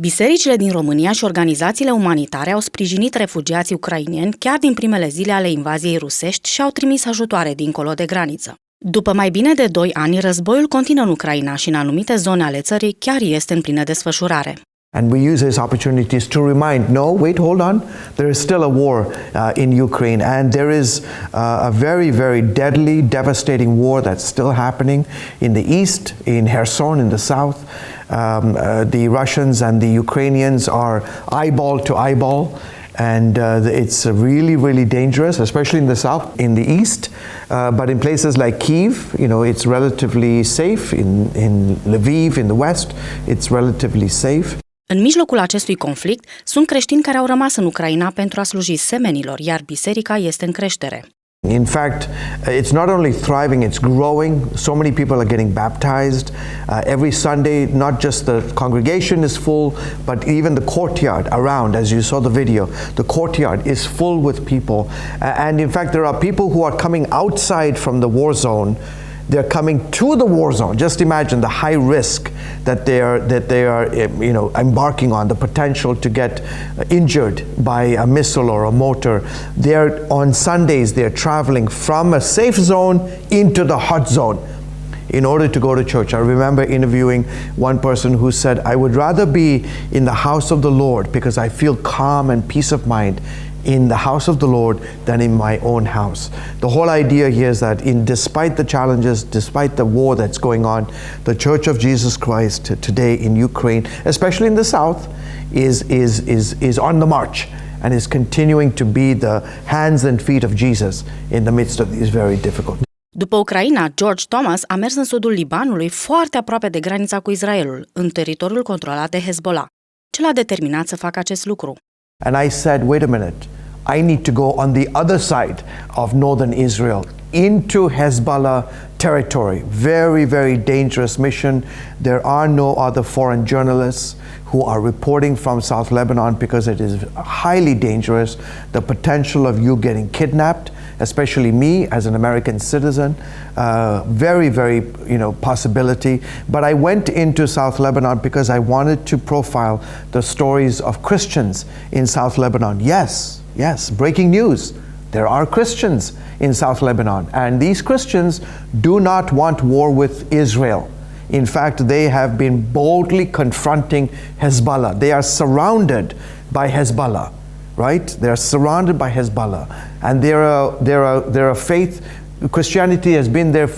Bisericile din România și organizațiile umanitare au sprijinit refugiații ucraineni chiar din primele zile ale invaziei rusești și au trimis ajutoare dincolo de graniță. După mai bine de 2 ani, războiul continuă în Ucraina și în anumite zone ale țării chiar este în plină desfășurare. And we use these opportunities to remind, no, wait, hold on, there is still a war in Ukraine, and there is a very, very deadly, devastating war that's still happening in the east, in Kherson, in the south. The Russians and the Ukrainians are eyeball to eyeball, and it's really, really dangerous, especially in the south, in the east, but in places like Kyiv, it's relatively safe. In Lviv, in the west, it's relatively safe. În mijlocul acestui conflict, sunt creștini care au rămas în Ucraina pentru a sluji semenilor, iar biserica este în creștere. In fact, it's not only thriving, it's growing. So many people are getting baptized. Every Sunday, not just the congregation is full, but even the courtyard around, as you saw the video, the courtyard is full with people. And in fact, there are people who are coming outside from the war zone. They're coming to the war zone. Just imagine the high risk that they are embarking on, the potential to get injured by a missile or a mortar. On Sundays, they're traveling from a safe zone into the hot zone in order to go to church. I remember interviewing one person who said, I would rather be in the house of the Lord because I feel calm and peace of mind in the house of the Lord than in my own house. The whole idea here is that despite the challenges, despite the war that's going on, the Church of Jesus Christ today in Ukraine, especially in the south, is on the march and is continuing to be the hands and feet of Jesus in the midst of these very difficult. După Ucraina, George Thomas a mers în sudul Libanului, foarte aproape de granița cu Israelul, în teritoriul controlat de Hezbollah. Ce l-a determinat să facă acest lucru? And I said, wait a minute, I need to go on the other side of northern Israel, into Hezbollah territory. Very, very dangerous mission. There are no other foreign journalists who are reporting from South Lebanon because it is highly dangerous. The potential of you getting kidnapped, especially me as an American citizen, very, very, possibility. But I went into South Lebanon because I wanted to profile the stories of Christians in South Lebanon. Yes, breaking news. There are Christians in South Lebanon, and these Christians do not want war with Israel. In fact, they have been boldly confronting Hezbollah. They are surrounded by Hezbollah, right? They are surrounded by Hezbollah, and they're a faith. Christianity has been there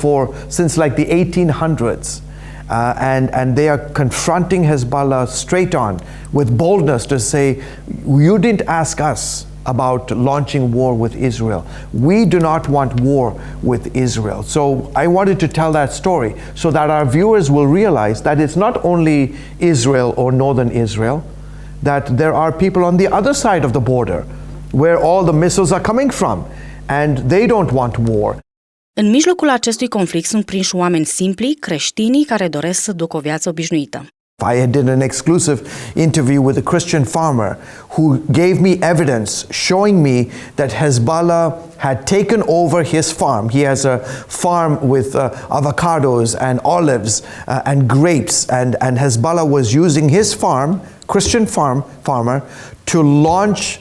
since like the 1800s, and they are confronting Hezbollah straight on with boldness to say, "You didn't ask us about launching war with Israel. We do not want war with Israel." So I wanted to tell that story so that our viewers will realize that it's not only Israel or northern Israel, that there are people on the other side of the border where all the missiles are coming from, and they don't want war. În mijlocul acestui conflict sunt prinși oameni simpli, creștinii care doresc să ducă o viață obișnuită. I did an exclusive interview with a Christian farmer who gave me evidence showing me that Hezbollah had taken over his farm. He has a farm with avocados and olives and grapes, and Hezbollah was using his farm, Christian farmer, to launch.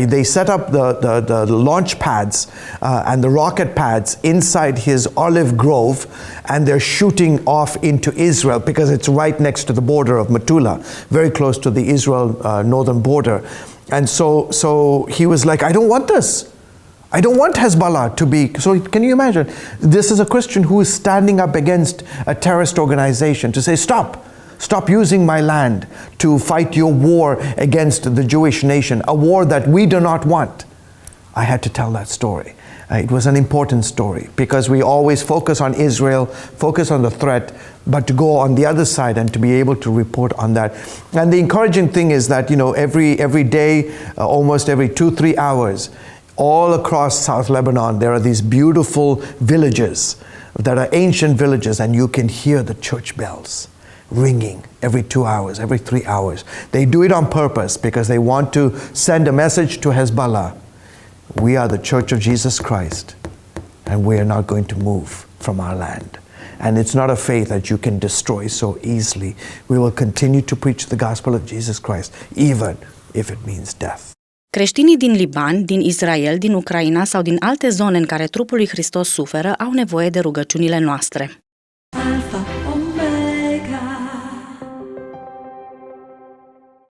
They set up the launch pads and the rocket pads inside his olive grove, and they're shooting off into Israel because it's right next to the border of Metula, very close to the Israel northern border. And so he was like, I don't want this. I don't want Hezbollah to be. So can you imagine? This is a Christian who is standing up against a terrorist organization to say, Stop using my land to fight your war against the Jewish nation, a war that we do not want. I had to tell that story. It was an important story because we always focus on Israel, focus on the threat, but to go on the other side and to be able to report on that. And the encouraging thing is that, every day, almost every 2-3 hours, all across South Lebanon, there are these beautiful villages that are ancient villages, and you can hear the church bells ringing every 2 hours, every 3 hours. They do it on purpose because they want to send a message to Hezbollah. We are the Church of Jesus Christ, and we are not going to move from our land. and it's not a faith that you can destroy so easily. We will continue to preach the gospel of Jesus Christ, even if it means death. Creștinii din Liban, din Israel, din Ucraina sau din alte zone în care trupul lui Hristos suferă au nevoie de rugăciunile noastre.